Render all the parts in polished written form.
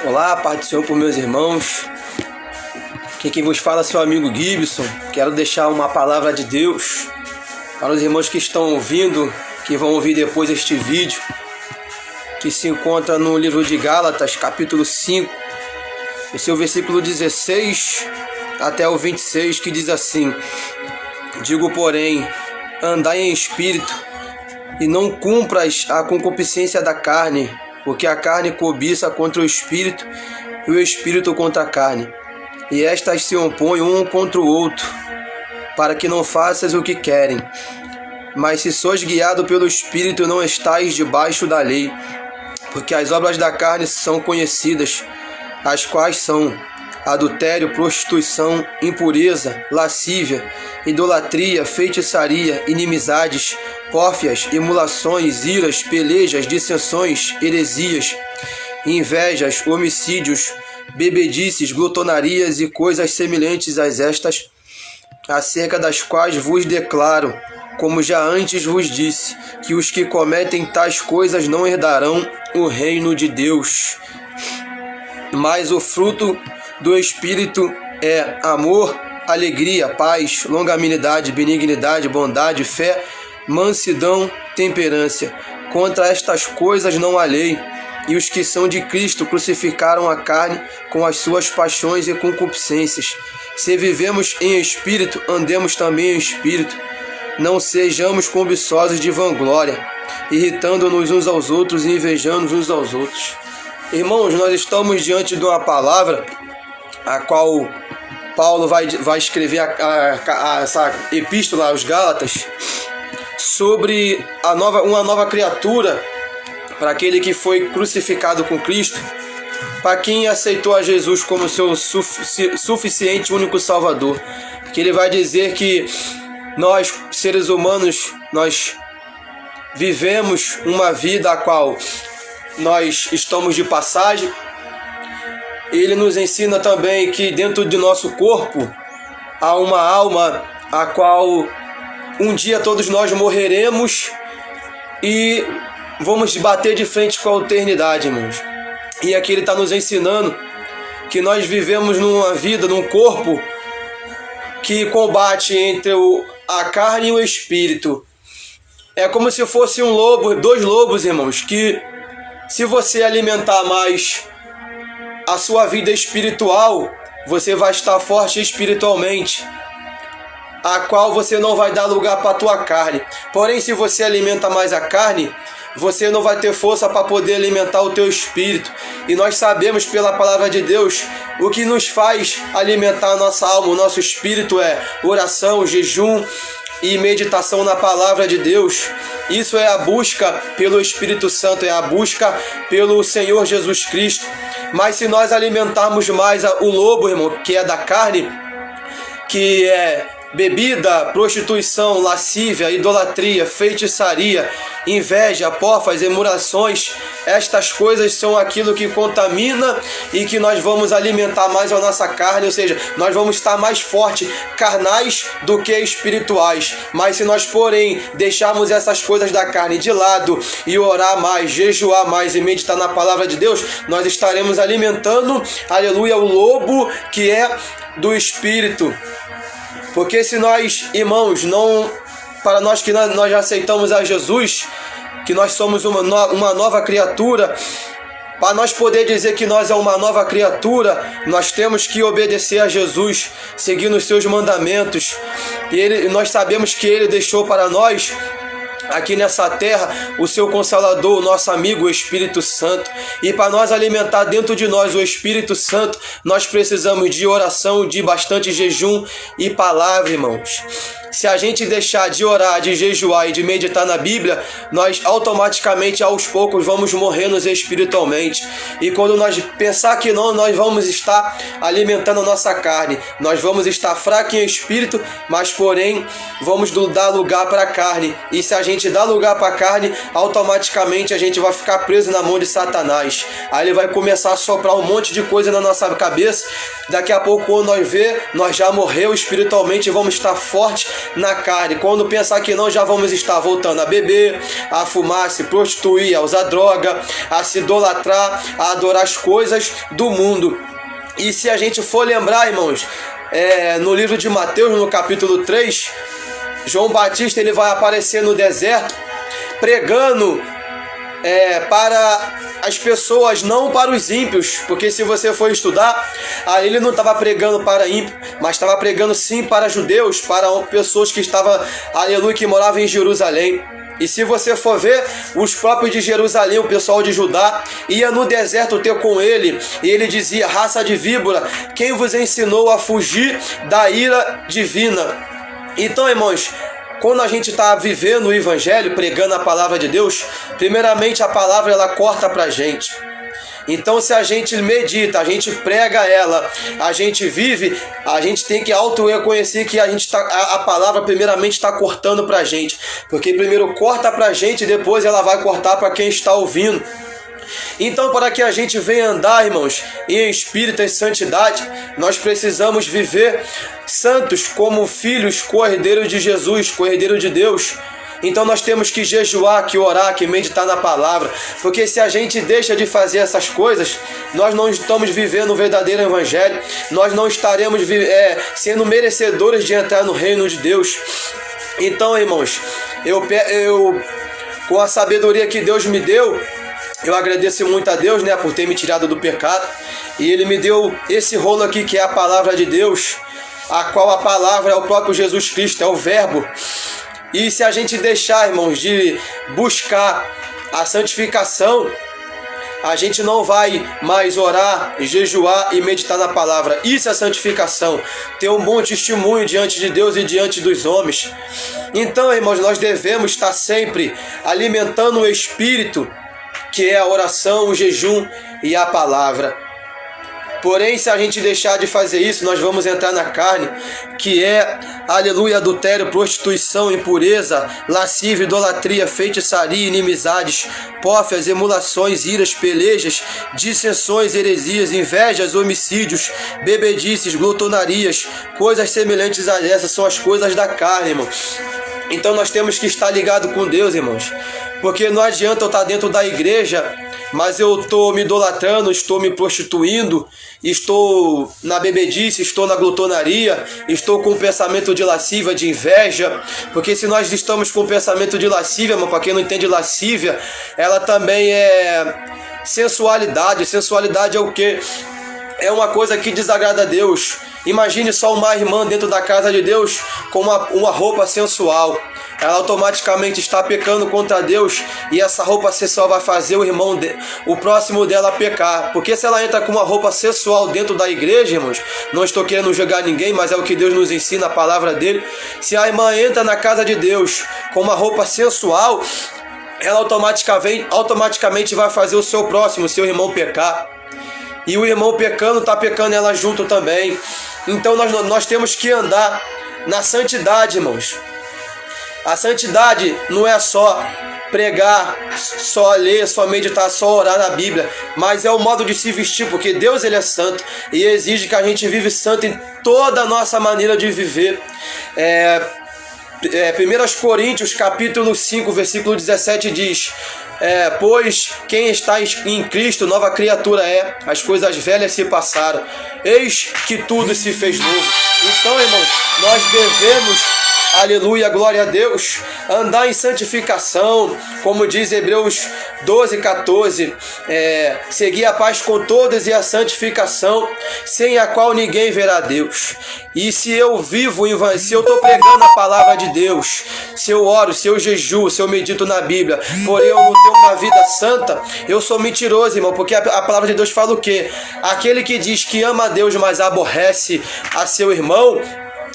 Olá, paz do Senhor por meus irmãos. Aqui quem vos fala é seu amigo Gibson. Quero deixar uma palavra de Deus para os irmãos que estão ouvindo, que vão ouvir depois este vídeo, que se encontra no livro de Gálatas, capítulo 5, o seu versículo 16 até o 26, que diz assim: Digo, porém, andai em espírito, e não cumpras a concupiscência da carne, porque a carne cobiça contra o espírito, e o espírito contra a carne, e estas se opõem um contra o outro, para que não faças o que querem. Mas se sois guiado pelo espírito, não estais debaixo da lei, porque as obras da carne são conhecidas, as quais são adultério, prostituição, impureza, lascívia, idolatria, feitiçaria, inimizades, pórfias, emulações, iras, pelejas, dissensões, heresias, invejas, homicídios, bebedices, glutonarias e coisas semelhantes a estas, acerca das quais vos declaro, como já antes vos disse, que os que cometem tais coisas não herdarão o reino de Deus. Mas o fruto do Espírito é amor, alegria, paz, longanimidade, benignidade, bondade, fé, mansidão, temperança. Contra estas coisas não há lei. E os que são de Cristo crucificaram a carne com as suas paixões e concupiscências. Se vivemos em espírito, andemos também em espírito. Não sejamos cobiçosos de vanglória, irritando-nos uns aos outros e invejando uns aos outros. Irmãos, nós estamos diante de uma palavra a qual Paulo vai escrever essa epístola aos Gálatas sobre uma nova criatura para aquele que foi crucificado com Cristo, para quem aceitou a Jesus como seu suficiente único Salvador. Que ele vai dizer que nós, seres humanos, nós vivemos uma vida a qual nós estamos de passagem. Ele nos ensina também que dentro de nosso corpo há uma alma a qual um dia todos nós morreremos e vamos bater de frente com a eternidade, irmãos. E aqui ele está nos ensinando que nós vivemos numa vida, num corpo que combate entre a carne e o espírito. É como se fosse um lobo, dois lobos, irmãos, que se você alimentar mais a sua vida espiritual, você vai estar forte espiritualmente, a qual você não vai dar lugar para a tua carne. Porém, se você alimenta mais a carne, você não vai ter força para poder alimentar o teu espírito. E nós sabemos pela palavra de Deus o que nos faz alimentar a nossa alma, o nosso espírito é oração, jejum e meditação na palavra de Deus. Isso é a busca pelo Espírito Santo, é a busca pelo Senhor Jesus Cristo. Mas se nós alimentarmos mais o lobo, irmão, que é da carne, que é bebida, prostituição, lascívia, idolatria, feitiçaria, inveja, pórfias, emulações, estas coisas são aquilo que contamina e que nós vamos alimentar mais a nossa carne, ou seja, nós vamos estar mais fortes, carnais do que espirituais. Mas se nós, porém, deixarmos essas coisas da carne de lado e orar mais, jejuar mais e meditar na palavra de Deus, nós estaremos alimentando, aleluia, o lobo que é do espírito. Porque se nós, irmãos, para nós que nós já aceitamos a Jesus, que nós somos uma nova criatura, para nós poder dizer que nós é uma nova criatura, nós temos que obedecer a Jesus, seguindo os seus mandamentos. E nós sabemos que Ele deixou para nós aqui nessa terra o seu Consolador, o nosso amigo, o Espírito Santo. E para nós alimentar dentro de nós o Espírito Santo, nós precisamos de oração, de bastante jejum e palavra, irmãos. Se a gente deixar de orar, de jejuar e de meditar na Bíblia, nós automaticamente, aos poucos, vamos morrendo espiritualmente. E quando nós pensar que não, nós vamos estar alimentando a nossa carne. Nós vamos estar fracos em espírito, mas porém vamos dar lugar para a carne. E se a gente gente dá lugar para a carne, automaticamente a gente vai ficar preso na mão de Satanás. Aí ele vai começar a soprar um monte de coisa na nossa cabeça. Daqui a pouco, quando nós ver, nós já morreu espiritualmente e vamos estar fortes na carne. Quando pensar que não, já vamos estar voltando a beber, a fumar, a se prostituir, a usar droga, a se idolatrar, a adorar as coisas do mundo. E se a gente for lembrar, irmãos, no livro de Mateus, no capítulo 3, João Batista ele vai aparecer no deserto pregando para as pessoas, não para os ímpios, porque se você for estudar, aí ele não estava pregando para ímpios, mas estava pregando sim para judeus, para pessoas que estavam, aleluia, que moravam em Jerusalém. E se você for ver, os próprios de Jerusalém, o pessoal de Judá, ia no deserto ter com ele, e ele dizia: raça de víbora, quem vos ensinou a fugir da ira divina? Então, irmãos, quando a gente está vivendo o Evangelho, pregando a palavra de Deus, primeiramente a palavra ela corta para a gente. Então, se a gente medita, a gente prega ela, a gente vive, a gente tem que auto-reconhecer que a palavra primeiramente está cortando para a gente. Porque primeiro corta para a gente e depois ela vai cortar para quem está ouvindo. Então, para que a gente venha andar, irmãos, em espírito e santidade, nós precisamos viver santos como filhos, cordeiros de Jesus, cordeiro de Deus. Então nós temos que jejuar, que orar, que meditar na palavra, porque se a gente deixa de fazer essas coisas, nós não estamos vivendo o verdadeiro evangelho, nós não estaremos sendo merecedores de entrar no reino de Deus. Então, irmãos, eu com a sabedoria que Deus me deu, eu agradeço muito a Deus, né, por ter me tirado do pecado, e Ele me deu esse rolo aqui que é a palavra de Deus, a qual a palavra é o próprio Jesus Cristo, é o verbo. E se a gente deixar, irmãos, de buscar a santificação, a gente não vai mais orar, jejuar e meditar na palavra. Isso é santificação, ter um bom testemunho diante de Deus e diante dos homens. Então, irmãos, nós devemos estar sempre alimentando o Espírito, que é a oração, o jejum e a palavra. Porém, se a gente deixar de fazer isso, nós vamos entrar na carne, que é, aleluia, adultério, prostituição, impureza, lascívia, idolatria, feitiçaria, inimizades, pórfias, emulações, iras, pelejas, dissensões, heresias, invejas, homicídios, bebedices, glutonarias, coisas semelhantes a essas são as coisas da carne, irmão. Então nós temos que estar ligado com Deus, irmãos, porque não adianta eu estar dentro da igreja, mas eu estou me idolatrando, estou me prostituindo, estou na bebedice, estou na glutonaria, estou com um pensamento de lascívia, de inveja, porque se nós estamos com um pensamento de lascívia, mas para quem não entende lascívia, ela também é sensualidade. Sensualidade é o quê? É uma coisa que desagrada a Deus. Imagine só uma irmã dentro da casa de Deus com uma roupa sensual. Ela automaticamente está pecando contra Deus, e essa roupa sensual vai fazer o próximo dela pecar. Porque se ela entra com uma roupa sensual dentro da igreja, irmãos, não estou querendo julgar ninguém, mas é o que Deus nos ensina, a palavra dele. Se a irmã entra na casa de Deus com uma roupa sensual, ela automaticamente vai fazer o seu próximo, o seu irmão, pecar. E o irmão pecando, está pecando ela junto também. Então nós temos que andar na santidade, irmãos. A santidade não é só pregar, só ler, só meditar, só orar na Bíblia, mas é o modo de se vestir, porque Deus ele é santo e exige que a gente vive santo em toda a nossa maneira de viver. 1 Coríntios capítulo 5, versículo 17 diz: pois quem está em Cristo, nova criatura é, as coisas velhas se passaram, eis que tudo se fez novo. Então, irmãos, nós devemos, aleluia, glória a Deus, andar em santificação, como diz Hebreus 12, 14, seguir a paz com todos e a santificação, sem a qual ninguém verá Deus. E se eu vivo, se eu estou pregando a palavra de Deus, se eu oro, se eu jejuo, se eu medito na Bíblia, porém eu não tenho uma vida santa, eu sou mentiroso, irmão, porque a palavra de Deus fala o quê? Aquele que diz que ama a Deus, mas aborrece a seu irmão,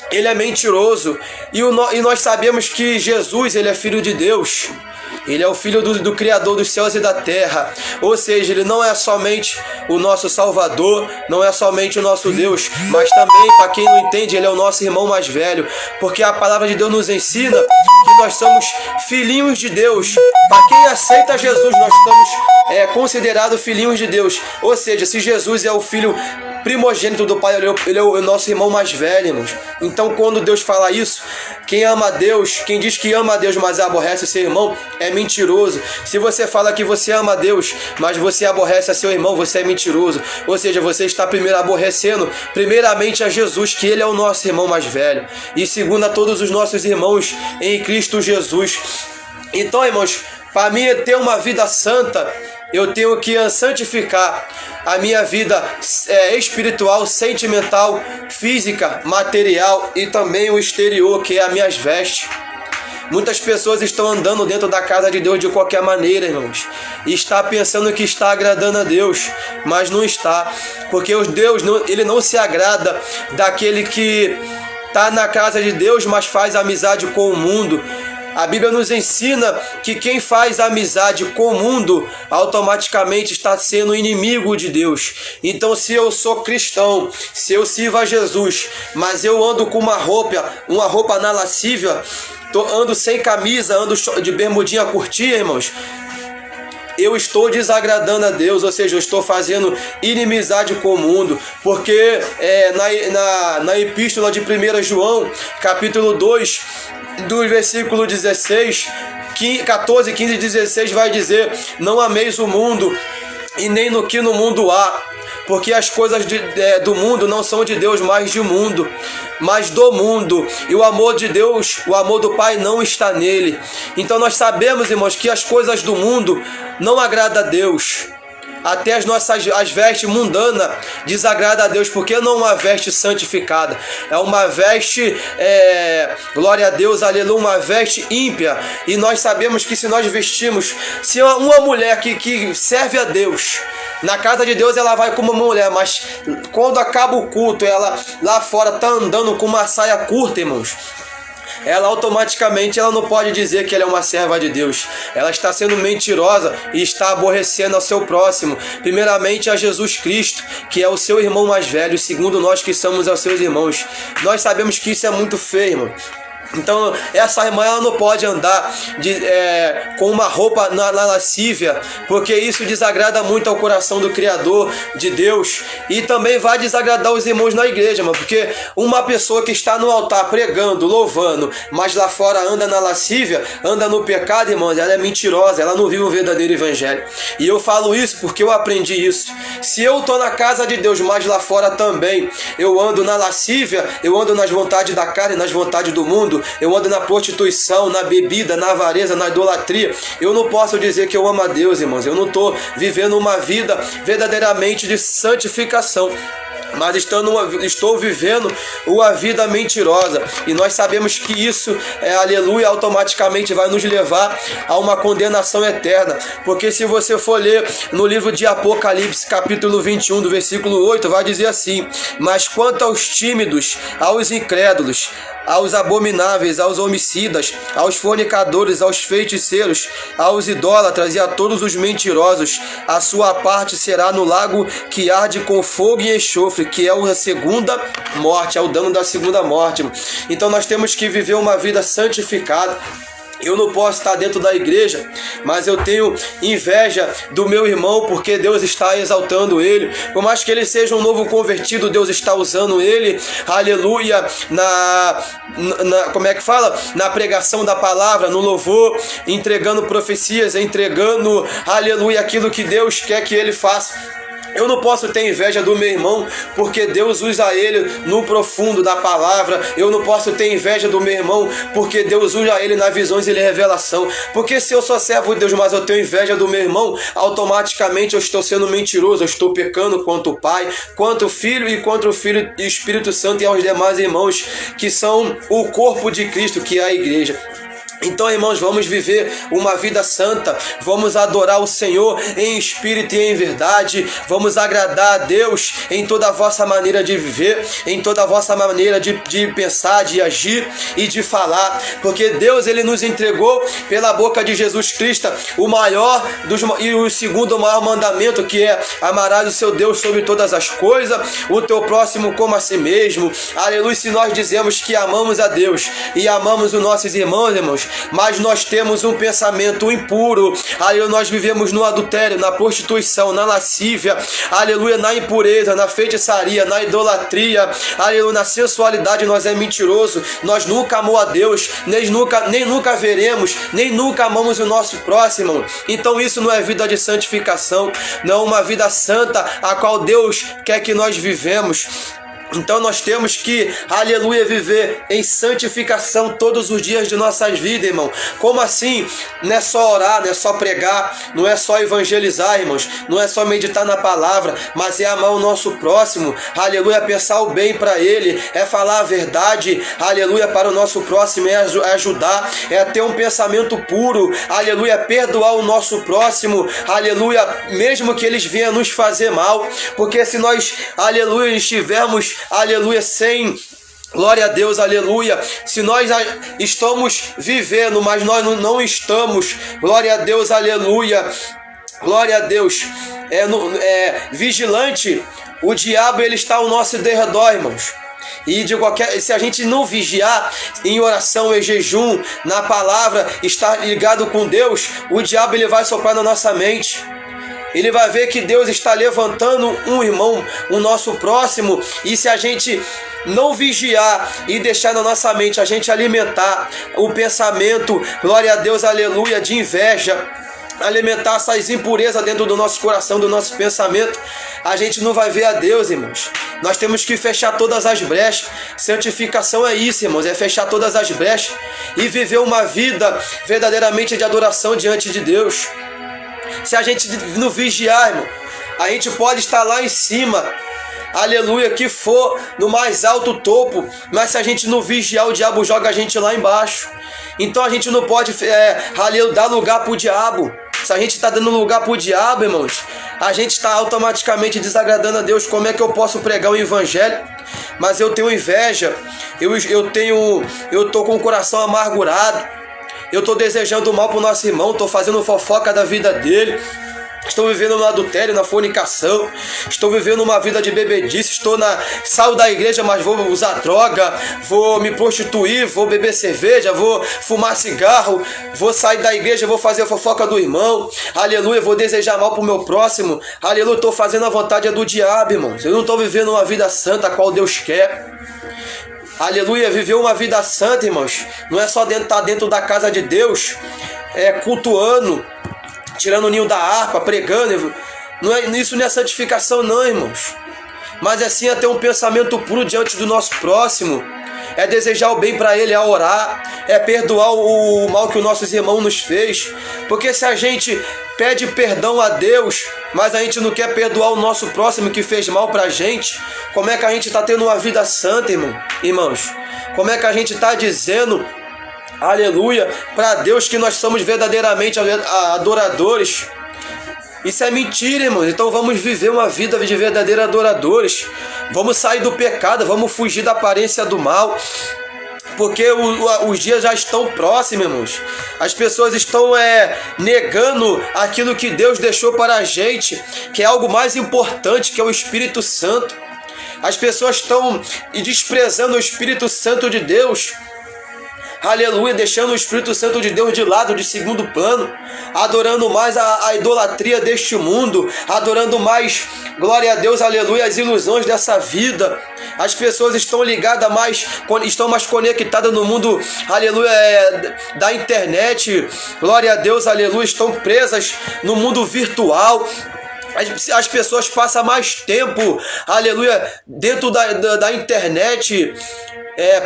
ele é mentiroso. E nós sabemos que Jesus, ele é filho de Deus. Ele é o Filho do Criador dos céus e da terra. Ou seja, Ele não é somente o nosso Salvador, não é somente o nosso Deus, mas também, para quem não entende, Ele é o nosso irmão mais velho. Porque a palavra de Deus nos ensina que nós somos filhinhos de Deus. Para quem aceita Jesus, nós estamos considerados filhinhos de Deus. Ou seja, se Jesus é o Filho primogênito do Pai, ele é o nosso irmão mais velho, irmãos. Então, quando Deus fala isso, quem ama a Deus, quem diz que ama a Deus, mas aborrece o seu irmão, é mentiroso. Se você fala que você ama a Deus, mas você aborrece a seu irmão, você é mentiroso. Ou seja, você está primeiro aborrecendo, primeiramente a Jesus, que Ele é o nosso irmão mais velho, e segundo a todos os nossos irmãos em Cristo Jesus. Então, irmãos, para mim ter uma vida santa, eu tenho que santificar a minha vida espiritual, sentimental, física, material e também o exterior, que é as minhas vestes. Muitas pessoas estão andando dentro da casa de Deus de qualquer maneira, irmãos, e está pensando que está agradando a Deus, mas não está, porque Deus ele não se agrada daquele que está na casa de Deus, mas faz amizade com o mundo. A Bíblia nos ensina que quem faz amizade com o mundo automaticamente está sendo inimigo de Deus. Então, se eu sou cristão, se eu sirvo a Jesus, mas eu ando com uma roupa na lascívia, ando sem camisa, ando de bermudinha curtinha, irmãos, eu estou desagradando a Deus, ou seja, eu estou fazendo inimizade com o mundo, porque na epístola de 1 João, capítulo 2, do versículo 16, 14, 15 e 16 vai dizer: não ameis o mundo e nem no que no mundo há, porque as coisas do mundo não são de Deus, mas do mundo. E o amor de Deus, o amor do Pai não está nele. Então nós sabemos, irmãos, que as coisas do mundo não agradam a Deus. Até as vestes mundanas desagradam a Deus, porque não é uma veste santificada, é uma veste, glória a Deus, aleluia, uma veste ímpia. E nós sabemos que se nós vestimos, se uma mulher que serve a Deus, na casa de Deus ela vai como uma mulher, mas quando acaba o culto, ela lá fora está andando com uma saia curta, irmãos, ela automaticamente não pode dizer que ela é uma serva de Deus. Ela está sendo mentirosa e está aborrecendo ao seu próximo, primeiramente a Jesus Cristo, que é o seu irmão mais velho, segundo nós que somos os seus irmãos. Nós sabemos que isso é muito feio, irmão. Então essa irmã ela não pode andar com uma roupa na lascívia, porque isso desagrada muito ao coração do Criador, de Deus, e também vai desagradar os irmãos na igreja, mano, porque uma pessoa que está no altar pregando, louvando, mas lá fora anda na lascívia, anda no pecado, irmãos, ela é mentirosa, ela não vive o verdadeiro evangelho. E eu falo isso porque eu aprendi isso. Se eu estou na casa de Deus, mas lá fora também eu ando na lascívia, eu ando nas vontades da carne, nas vontades do mundo, eu ando na prostituição, na bebida, na avareza, na idolatria, eu não posso dizer que eu amo a Deus, irmãos. Eu não estou vivendo uma vida verdadeiramente de santificação, mas estou vivendo uma vida mentirosa. E nós sabemos que isso, aleluia, automaticamente vai nos levar a uma condenação eterna. Porque se você for ler no livro de Apocalipse, capítulo 21, do versículo 8, vai dizer assim: mas quanto aos tímidos, aos incrédulos, aos abomináveis, aos homicidas, aos fornicadores, aos feiticeiros, aos idólatras e a todos os mentirosos, a sua parte será no lago que arde com fogo e enxofre, que é a segunda morte, é o dano da segunda morte. Então nós temos que viver uma vida santificada. Eu não posso estar dentro da igreja, mas eu tenho inveja do meu irmão, porque Deus está exaltando ele. Por mais que ele seja um novo convertido, Deus está usando ele, aleluia, na pregação da palavra, no louvor, entregando profecias, entregando, aleluia, aquilo que Deus quer que ele faça. Eu não posso ter inveja do meu irmão, porque Deus usa ele no profundo da palavra. Eu não posso ter inveja do meu irmão, porque Deus usa ele nas visões e revelação. Porque se eu sou servo de Deus, mas eu tenho inveja do meu irmão, automaticamente eu estou sendo mentiroso, eu estou pecando contra o Pai, contra o Filho e contra o Filho e Espírito Santo e aos demais irmãos que são o corpo de Cristo, que é a igreja. Então, irmãos, vamos viver uma vida santa, vamos adorar o Senhor em espírito e em verdade, vamos agradar a Deus em toda a vossa maneira de viver, em toda a vossa maneira de pensar, de agir e de falar, porque Deus, Ele nos entregou pela boca de Jesus Cristo o maior e o segundo maior mandamento, que é: amarás o seu Deus sobre todas as coisas, o teu próximo como a si mesmo. Aleluia. Se nós dizemos que amamos a Deus e amamos os nossos irmãos, mas nós temos um pensamento impuro, aleluia, nós vivemos no adultério, na prostituição, na lascívia, aleluia, na impureza, na feitiçaria, na idolatria, aleluia, na sensualidade, nós é mentiroso, nós nunca amamos a Deus, nem nunca veremos, nem nunca amamos o nosso próximo. Então isso não é vida de santificação, não é uma vida santa a qual Deus quer que nós vivemos. Então nós temos que, aleluia, viver em santificação todos os dias de nossas vidas, irmão. Como assim? Não é só orar, não é só pregar, não é só evangelizar, irmãos, não é só meditar na palavra, mas é amar o nosso próximo, aleluia, pensar o bem para ele, é falar a verdade, aleluia, para o nosso próximo, é ajudar, é ter um pensamento puro, aleluia, é perdoar o nosso próximo, aleluia, mesmo que eles venham nos fazer mal, porque se nós, aleluia, estivermos, aleluia, sem, glória a Deus, aleluia, se nós estamos vivendo, mas nós não estamos, glória a Deus, aleluia, glória a Deus, vigilante, o diabo, ele está ao nosso derredor, irmãos. E se a gente não vigiar em oração, em jejum, na palavra, estar ligado com Deus, o diabo, ele vai soprar na nossa mente. Ele vai ver que Deus está levantando um irmão, o nosso próximo, e se a gente não vigiar e deixar na nossa mente, a gente alimentar o pensamento, glória a Deus, aleluia, de inveja, alimentar essas impurezas dentro do nosso coração, do nosso pensamento, a gente não vai ver a Deus, irmãos. Nós temos que fechar todas as brechas. Santificação é isso, irmãos, é fechar todas as brechas e viver uma vida verdadeiramente de adoração diante de Deus. Se a gente não vigiar, irmão, a gente pode estar lá em cima, aleluia, que for no mais alto topo, mas se a gente não vigiar, o diabo joga a gente lá embaixo. Então a gente não pode dar lugar para o diabo. Se a gente está dando lugar para o diabo, irmãos, a gente está automaticamente desagradando a Deus. Como é que eu posso pregar o evangelho, mas eu tenho inveja, eu estou com o coração amargurado, eu estou desejando mal para o nosso irmão, estou fazendo fofoca da vida dele, estou vivendo no adultério, na fornicação, estou vivendo uma vida de bebedice, saio da igreja, mas vou usar droga, vou me prostituir, vou beber cerveja, vou fumar cigarro, vou sair da igreja, vou fazer a fofoca do irmão, aleluia, vou desejar mal para o meu próximo, aleluia, estou fazendo a vontade do diabo, irmãos. Eu não estou vivendo uma vida santa a qual Deus quer. Aleluia, viver uma vida santa, irmãos, não é só estar dentro da casa de Deus, cultuando, tirando o ninho da harpa, pregando. Isso não é santificação não, irmãos. Mas é sim é ter um pensamento puro diante do nosso próximo, é desejar o bem para ele, é orar, é perdoar o mal que os nossos irmãos nos fez. Porque se a gente pede perdão a Deus, mas a gente não quer perdoar o nosso próximo que fez mal pra gente, como é que a gente está tendo uma vida santa, irmãos? Como é que a gente está dizendo, aleluia, para Deus que nós somos verdadeiramente adoradores? Isso é mentira, irmãos. Então vamos viver uma vida de verdadeiros adoradores. Vamos sair do pecado, vamos fugir da aparência do mal, porque os dias já estão próximos, irmãos. As pessoas estão negando aquilo que Deus deixou para a gente, que é algo mais importante, que é o Espírito Santo. As pessoas estão desprezando o Espírito Santo de Deus, aleluia, deixando o Espírito Santo de Deus de lado, de segundo plano, adorando mais a idolatria deste mundo, adorando mais, glória a Deus, aleluia, as ilusões dessa vida. As pessoas estão ligadas estão mais conectadas no mundo, aleluia, da internet, glória a Deus, aleluia, estão presas no mundo virtual. As pessoas passam mais tempo, aleluia, dentro da internet,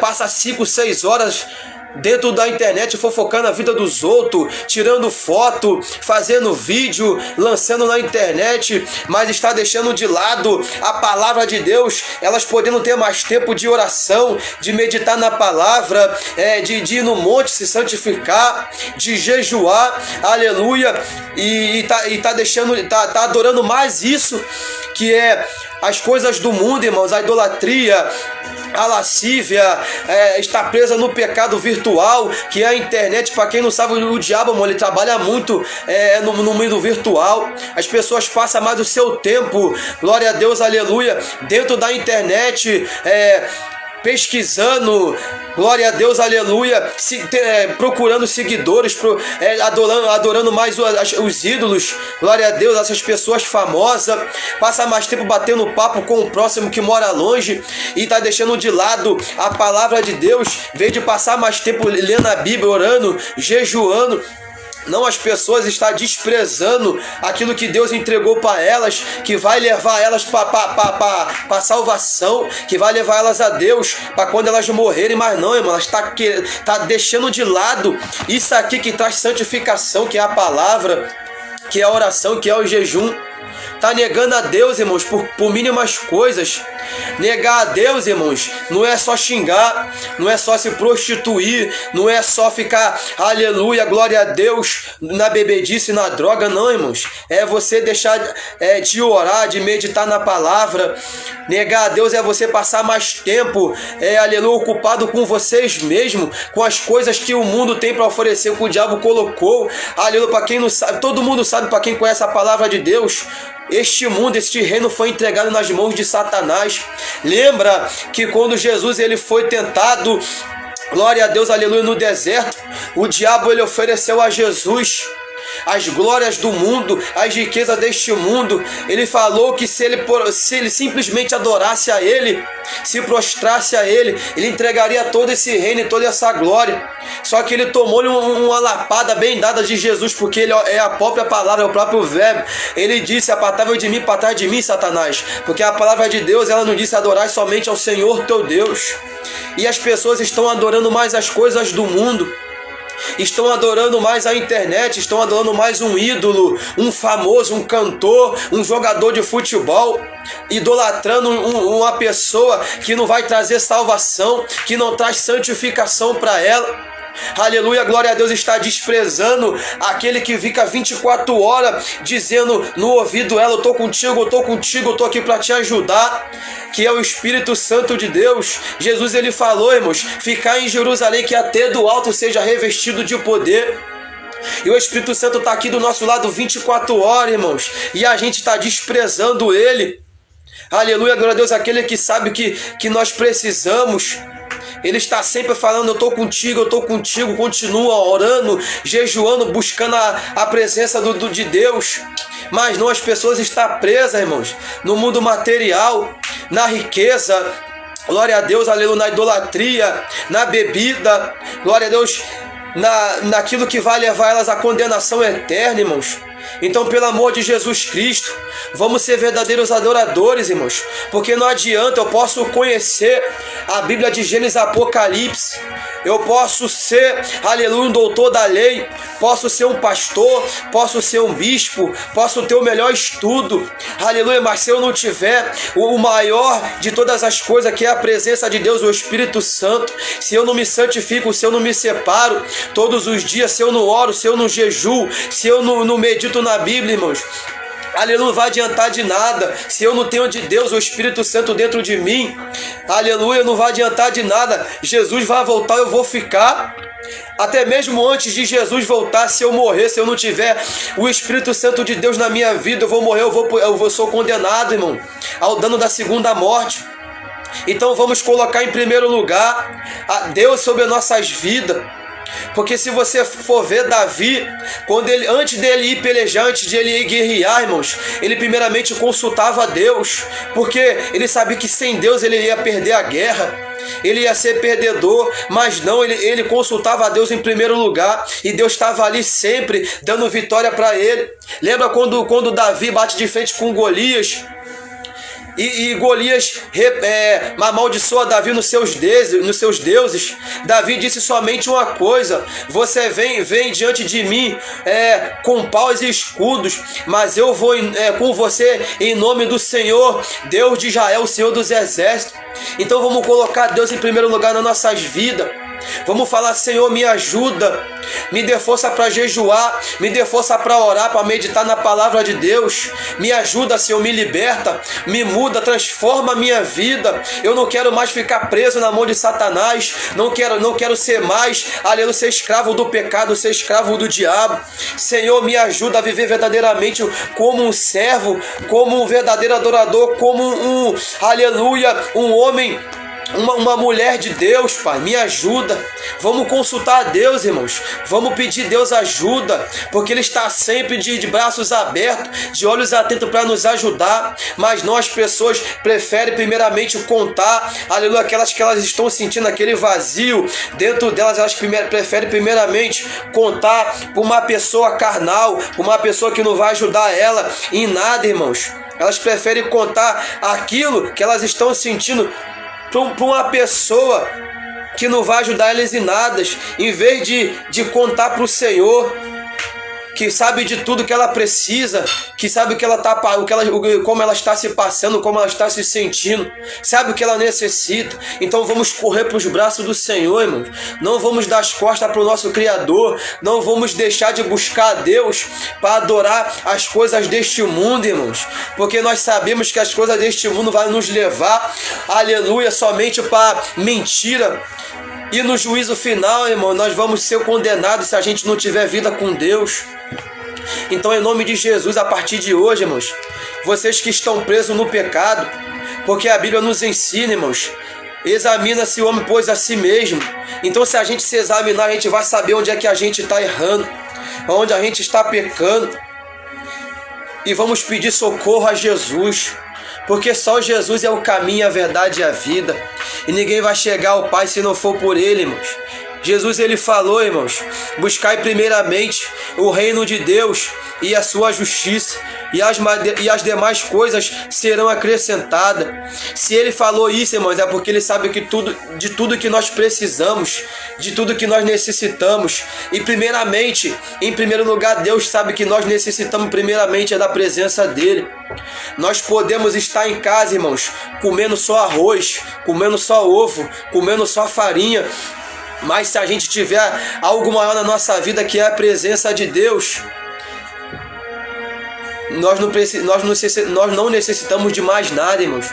passa 5, 6 horas dentro da internet fofocando a vida dos outros, tirando foto, fazendo vídeo, lançando na internet, mas está deixando de lado a palavra de Deus, elas podendo ter mais tempo de oração, de meditar na palavra, de ir no monte se santificar, de jejuar, aleluia, e tá adorando mais isso, que é as coisas do mundo, irmãos, a idolatria, a lascívia, está presa no pecado virtual, que é a internet. Para quem não sabe, o diabo, irmão, ele trabalha muito no mundo virtual. As pessoas passam mais o seu tempo, glória a Deus, aleluia, dentro da internet, pesquisando, glória a Deus, aleluia, procurando seguidores, adorando mais os ídolos, glória a Deus, essas pessoas famosas, passa mais tempo batendo papo com o próximo que mora longe e está deixando de lado a palavra de Deus, em vez de passar mais tempo lendo a Bíblia, orando, jejuando. Não, as pessoas estão desprezando aquilo que Deus entregou para elas, que vai levar elas para salvação, que vai levar elas a Deus para quando elas morrerem. Mas não, irmão, elas tá deixando de lado isso aqui que traz santificação, que é a palavra, que é a oração, que é o jejum. Tá negando a Deus, irmãos, por mínimas coisas. Negar a Deus, irmãos, não é só xingar, não é só se prostituir, não é só ficar, aleluia, glória a Deus, na bebedice, na droga, não, irmãos. É você deixar de orar, de meditar na palavra. Negar a Deus é você passar mais tempo, aleluia, ocupado com vocês mesmos, com as coisas que o mundo tem para oferecer, que o diabo colocou. Aleluia, para quem não sabe, todo mundo sabe, para quem conhece a palavra de Deus, este mundo, este reino foi entregado nas mãos de Satanás. Lembra que quando Jesus ele foi tentado, glória a Deus, aleluia, no deserto, o diabo ele ofereceu a Jesus as glórias do mundo, as riquezas deste mundo. Ele falou que se ele simplesmente adorasse a ele, se prostrasse a ele, ele entregaria todo esse reino e toda essa glória. Só que ele tomou-lhe uma lapada bem dada de Jesus, porque ele é a própria palavra, é o próprio verbo. Ele disse: apartai-vos de mim, para trás de mim, Satanás, porque a palavra de Deus, ela não disse adorar somente ao Senhor teu Deus. E as pessoas estão adorando mais as coisas do mundo, estão adorando mais a internet, estão adorando mais um ídolo, um famoso, um cantor, um jogador de futebol, idolatrando uma pessoa que não vai trazer salvação, que não traz santificação para ela. Aleluia, glória a Deus, está desprezando aquele que fica 24 horas dizendo no ouvido dela: eu estou contigo, eu estou aqui para te ajudar, que é o Espírito Santo de Deus. Jesus ele falou, irmãos, ficar em Jerusalém, que até do alto seja revestido de poder. E o Espírito Santo está aqui do nosso lado 24 horas, irmãos, e a gente está desprezando ele. Aleluia, glória a Deus, aquele que sabe que nós precisamos. Ele está sempre falando: eu estou contigo, continua orando, jejuando, buscando a presença de Deus. Mas não, as pessoas estão presas, irmãos, no mundo material, na riqueza, glória a Deus, aleluia, na idolatria, na bebida, glória a Deus, naquilo que vai levar elas à condenação eterna, irmãos. Então, pelo amor de Jesus Cristo, vamos ser verdadeiros adoradores, irmãos, porque não adianta. Eu posso conhecer a Bíblia de Gênesis e Apocalipse, eu posso ser, aleluia, um doutor da lei, posso ser um pastor, posso ser um bispo, posso ter o melhor estudo, aleluia, mas se eu não tiver o maior de todas as coisas, que é a presença de Deus, o Espírito Santo, se eu não me santifico, se eu não me separo todos os dias, se eu não oro, se eu não jejuo, se eu não medito na Bíblia, irmãos, aleluia, não vai adiantar de nada. Se eu não tenho de Deus, o Espírito Santo dentro de mim, aleluia, não vai adiantar de nada. Jesus vai voltar, eu vou ficar. Até mesmo antes de Jesus voltar, se eu morrer, se eu não tiver o Espírito Santo de Deus na minha vida, eu vou morrer, eu sou condenado, irmão, ao dano da segunda morte. Então vamos colocar em primeiro lugar a Deus sobre as nossas vidas. Porque se você for ver Davi, antes dele ir pelejar, antes de ele ir guerrear, irmãos, ele primeiramente consultava a Deus, porque ele sabia que sem Deus ele ia perder a guerra, ele ia ser perdedor. Mas não, ele consultava a Deus em primeiro lugar, e Deus estava ali sempre dando vitória para ele. Lembra quando Davi bate de frente com Golias? e Golias amaldiçoa Davi nos seus deuses, Davi disse somente uma coisa: você vem diante de mim com paus e escudos, mas eu vou com você em nome do Senhor, Deus de Israel, o Senhor dos exércitos. Então vamos colocar Deus em primeiro lugar nas nossas vidas. Vamos falar: Senhor, me ajuda, me dê força para jejuar, me dê força para orar, para meditar na palavra de Deus. Me ajuda, Senhor, me liberta, me muda, transforma a minha vida. Eu não quero mais ficar preso na mão de Satanás, não quero ser mais, aleluia, ser escravo do pecado, ser escravo do diabo. Senhor, me ajuda a viver verdadeiramente como um servo, como um verdadeiro adorador, como um homem, uma mulher de Deus, Pai. Me ajuda. Vamos consultar a Deus, irmãos. Vamos pedir a Deus ajuda, porque Ele está sempre de braços abertos, de olhos atentos para nos ajudar. Mas nós, pessoas, preferem primeiramente contar, aleluia, aquelas que elas estão sentindo aquele vazio dentro delas. Elas preferem primeiramente contar para uma pessoa carnal, para uma pessoa que não vai ajudar ela em nada, irmãos. Elas preferem contar aquilo que elas estão sentindo para uma pessoa que não vai ajudar elas em nada, em vez de contar para o Senhor, que sabe de tudo que ela precisa, que sabe como ela está se passando, como ela está se sentindo, sabe o que ela necessita. Então vamos correr para os braços do Senhor, irmãos. Não vamos dar as costas para o nosso Criador, não vamos deixar de buscar a Deus para adorar as coisas deste mundo, irmãos, porque nós sabemos que as coisas deste mundo vão nos levar, aleluia, somente para mentira. E no juízo final, irmão, nós vamos ser condenados se a gente não tiver vida com Deus. Então, em nome de Jesus, a partir de hoje, irmãos, vocês que estão presos no pecado, porque a Bíblia nos ensina, irmãos, examina-se o homem, pois a si mesmo. Então, se a gente se examinar, a gente vai saber onde é que a gente está errando, onde a gente está pecando. E vamos pedir socorro a Jesus, porque só Jesus é o caminho, a verdade e a vida. E ninguém vai chegar ao Pai se não for por Ele, irmãos. Jesus, Ele falou, irmãos: buscai primeiramente o reino de Deus e a sua justiça, e as demais coisas serão acrescentadas. Se Ele falou isso, irmãos, é porque Ele sabe que de tudo que nós precisamos, de tudo que nós necessitamos. E primeiramente, em primeiro lugar, Deus sabe que nós necessitamos primeiramente da presença dEle. Nós podemos estar em casa, irmãos, comendo só arroz, comendo só ovo, comendo só farinha, mas se a gente tiver algo maior na nossa vida, que é a presença de Deus, nós não necessitamos de mais nada, irmãos.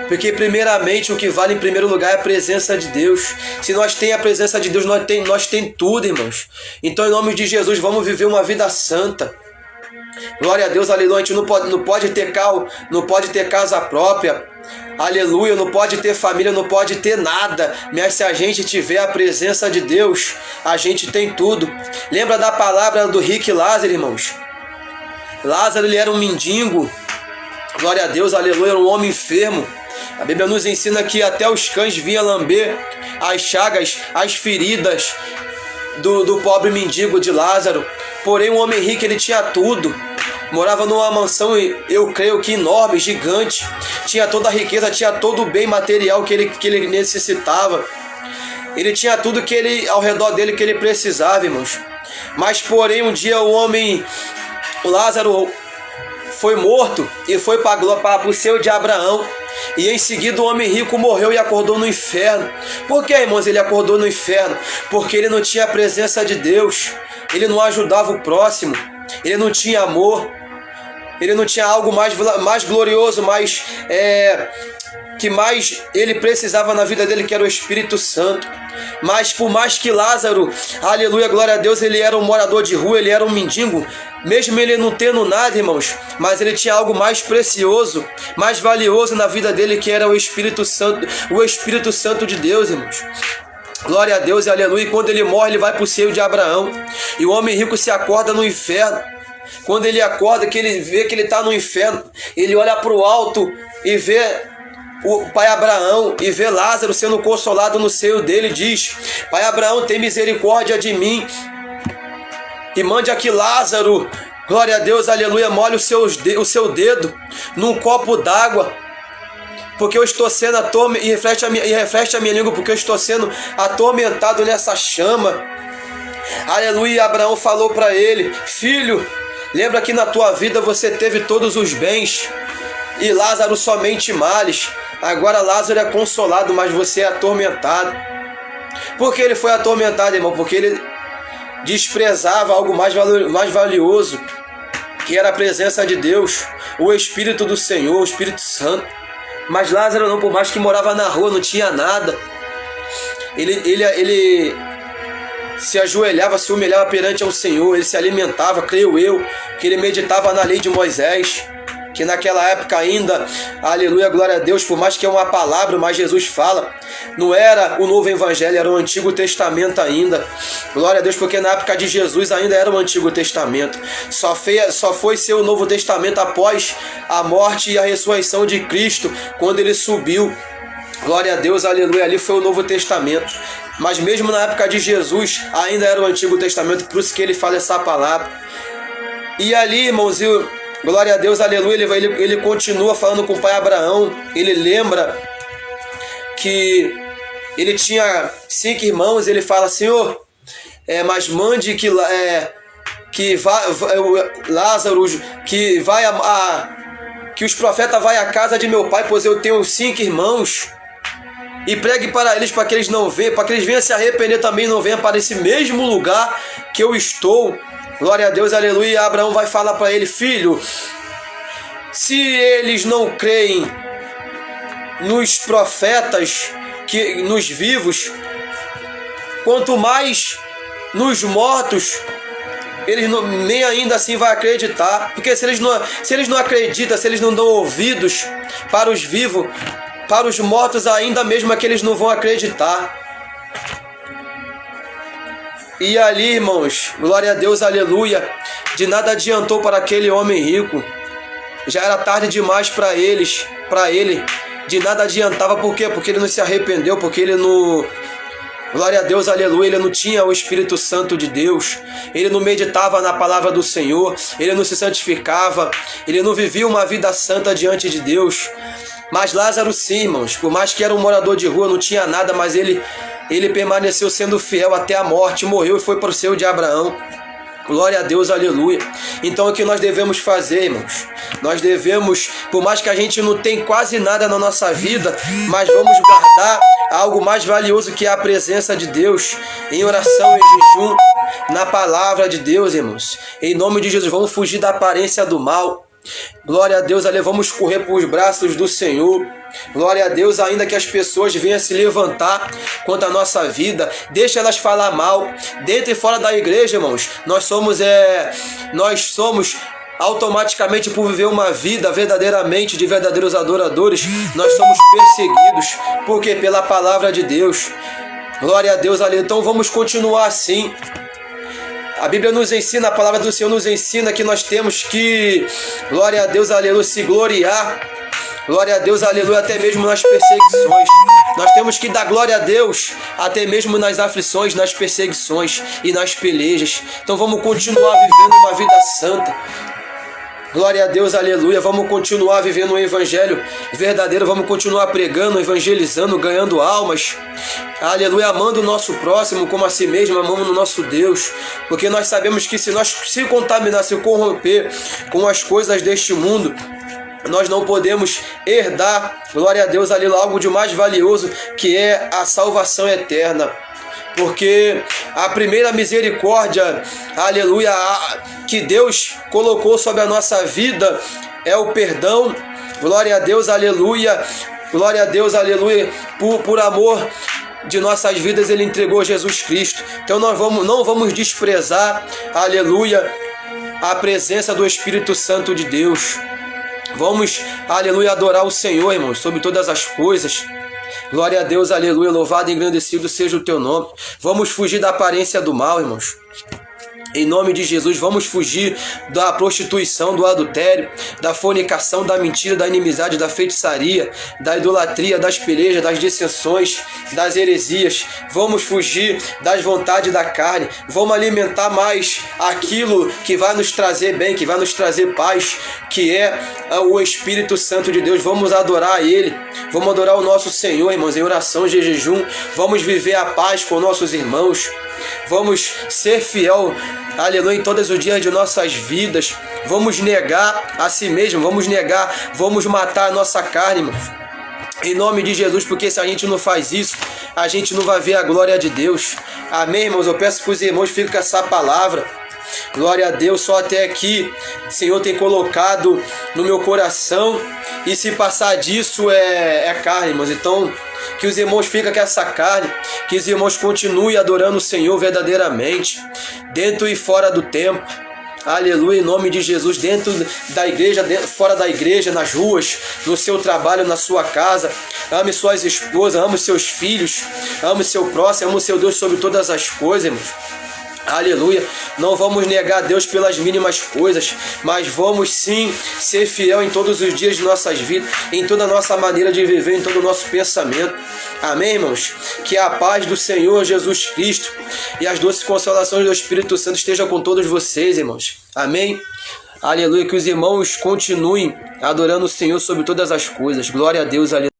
Porque primeiramente o que vale em primeiro lugar é a presença de Deus. Se nós temos a presença de Deus, nós temos tudo, irmãos. Então, em nome de Jesus, vamos viver uma vida santa. Glória a Deus, aleluia. A gente não pode ter carro, não pode ter casa própria, aleluia, não pode ter família, não pode ter nada, mas se a gente tiver a presença de Deus, a gente tem tudo. Lembra da palavra do rico e Lázaro, irmãos? Lázaro, ele era um mendigo, glória a Deus, aleluia, era um homem enfermo. A Bíblia nos ensina que até os cães vinham lamber as chagas, as feridas do pobre mendigo de Lázaro. Porém, um homem rico, ele tinha tudo. Morava numa mansão, eu creio que enorme, gigante. Tinha toda a riqueza, tinha todo o bem material que ele necessitava. Ele tinha tudo ao redor dele que ele precisava, irmãos. Mas, porém, um dia o Lázaro foi morto e foi para o seio de Abraão. E em seguida o homem rico morreu e acordou no inferno. Por que, irmãos, ele acordou no inferno? Porque ele não tinha a presença de Deus. Ele não ajudava o próximo. Ele não tinha amor. Ele não tinha algo mais glorioso, que mais ele precisava na vida dele, que era o Espírito Santo. Mas por mais que Lázaro, aleluia, glória a Deus, ele era um morador de rua, ele era um mendigo, mesmo ele não tendo nada, irmãos, mas ele tinha algo mais precioso, mais valioso na vida dele, que era o Espírito Santo de Deus, irmãos. Glória a Deus e aleluia. E quando ele morre, ele vai para o seio de Abraão. E o homem rico se acorda no inferno. Quando ele acorda, que ele vê que ele está no inferno, ele olha para o alto e vê o pai Abraão e vê Lázaro sendo consolado no seio dele. Diz: Pai Abraão, tem misericórdia de mim e mande aqui Lázaro, glória a Deus, aleluia, molhe o seu dedo num copo d'água porque eu estou sendo e refreste a minha língua, porque eu estou sendo atormentado nessa chama. Aleluia. E Abraão falou para ele: filho, lembra que na tua vida você teve todos os bens e Lázaro somente males. Agora Lázaro é consolado, mas você é atormentado. Por que ele foi atormentado, irmão? Porque ele desprezava algo mais valioso, que era a presença de Deus, o Espírito do Senhor, o Espírito Santo. Mas Lázaro não, por mais que morava na rua, não tinha nada. Ele se ajoelhava, se humilhava perante ao Senhor, ele se alimentava, creio eu, que ele meditava na lei de Moisés, que naquela época ainda, aleluia, glória a Deus, por mais que é uma palavra, mas Jesus fala, não era o novo evangelho, era o Antigo Testamento ainda, glória a Deus, porque na época de Jesus ainda era o Antigo Testamento, só foi ser o Novo Testamento após a morte e a ressurreição de Cristo, quando ele subiu, glória a Deus, aleluia, ali foi o Novo Testamento, mas mesmo na época de Jesus ainda era o Antigo Testamento, por isso que ele fala essa palavra. E ali, irmãos, glória a Deus, aleluia, ele continua falando com o pai Abraão. Ele lembra que ele tinha 5 irmãos. Ele fala: Senhor, mas mande que Lázaro, que os profetas vão à casa de meu pai, pois eu tenho 5 irmãos, e pregue para eles, para que eles não venham, para que eles venham se arrepender também, não venham para esse mesmo lugar que eu estou. Glória a Deus, aleluia. E Abraão vai falar para ele: filho, se eles não creem nos profetas, nos vivos, quanto mais nos mortos, eles nem ainda assim vão acreditar. Porque se eles não acreditam, se eles não dão ouvidos para os vivos, para os mortos ainda mesmo é que eles não vão acreditar. E ali, irmãos, glória a Deus, aleluia, de nada adiantou para aquele homem rico. Já era tarde demais para ele. De nada adiantava, por quê? Porque ele não se arrependeu, porque ele não... Glória a Deus, aleluia, ele não tinha o Espírito Santo de Deus. Ele não meditava na palavra do Senhor. Ele não se santificava. Ele não vivia uma vida santa diante de Deus. Mas Lázaro sim, irmãos, por mais que era um morador de rua, não tinha nada, mas ele permaneceu sendo fiel até a morte, morreu e foi para o seio de Abraão. Glória a Deus, aleluia. Então o que nós devemos fazer, irmãos? Nós devemos, por mais que a gente não tenha quase nada na nossa vida, mas vamos guardar algo mais valioso, que é a presença de Deus, em oração e jejum, na palavra de Deus, irmãos. Em nome de Jesus, vamos fugir da aparência do mal. Glória a Deus, vamos correr para os braços do Senhor. Glória a Deus, ainda que as pessoas venham se levantar contra a nossa vida, deixa elas falar mal, dentro e fora da igreja, irmãos. Nós somos automaticamente, por viver uma vida verdadeiramente de verdadeiros adoradores, nós somos perseguidos, porque pela palavra de Deus. Glória a Deus, aleluia. Então vamos continuar assim. A Bíblia nos ensina, a palavra do Senhor nos ensina que nós temos que, glória a Deus, aleluia, se gloriar. Glória a Deus, aleluia, até mesmo nas perseguições. Nós temos que dar glória a Deus até mesmo nas aflições, nas perseguições e nas pelejas. Então vamos continuar vivendo uma vida santa. Glória a Deus, aleluia. Vamos continuar vivendo um evangelho verdadeiro. Vamos continuar pregando, evangelizando, ganhando almas. Aleluia, amando o nosso próximo como a si mesmo, amamos o nosso Deus. Porque nós sabemos que se nós se contaminar, se corromper com as coisas deste mundo, nós não podemos herdar, glória a Deus, aleluia, algo de mais valioso, que é a salvação eterna. Porque a primeira misericórdia, aleluia, que Deus colocou sobre a nossa vida é o perdão. Glória a Deus, aleluia. Glória a Deus, aleluia. Por amor de nossas vidas, Ele entregou Jesus Cristo. Então nós não vamos desprezar, aleluia, a presença do Espírito Santo de Deus. Vamos, aleluia, adorar o Senhor, irmãos, sobre todas as coisas. Glória a Deus, aleluia, louvado e engrandecido seja o teu nome. Vamos fugir da aparência do mal, irmãos. Em nome de Jesus, vamos fugir da prostituição, do adultério, da fornicação, da mentira, da inimizade, da feitiçaria, da idolatria, das pelejas, das dissensões, das heresias. Vamos fugir das vontades da carne. Vamos alimentar mais aquilo que vai nos trazer bem, que vai nos trazer paz, que é o Espírito Santo de Deus. Vamos adorar a Ele. Vamos adorar o nosso Senhor, irmãos, em oração, em jejum. Vamos viver a paz com nossos irmãos. Vamos ser fiel, aleluia, em todos os dias de nossas vidas. Vamos negar a si mesmo, vamos matar a nossa carne, irmãos. Em nome de Jesus, porque se a gente não faz isso, a gente não vai ver a glória de Deus. Amém, irmãos? Eu peço que os irmãos fiquem com essa palavra. Glória a Deus, só até aqui o Senhor tem colocado no meu coração. E se passar disso é carne, irmãos. Então, que os irmãos fiquem com essa carne, que os irmãos continuem adorando o Senhor verdadeiramente, dentro e fora do templo. Aleluia, em nome de Jesus, dentro da igreja, fora da igreja, nas ruas, no seu trabalho, na sua casa. Ame suas esposas, ame seus filhos, ame seu próximo, ame o seu Deus sobre todas as coisas, irmãos. Aleluia, não vamos negar a Deus pelas mínimas coisas, mas vamos sim ser fiel em todos os dias de nossas vidas, em toda a nossa maneira de viver, em todo o nosso pensamento. Amém, irmãos? Que a paz do Senhor Jesus Cristo e as doces consolações do Espírito Santo estejam com todos vocês, irmãos. Amém? Aleluia, que os irmãos continuem adorando o Senhor sobre todas as coisas. Glória a Deus, aleluia.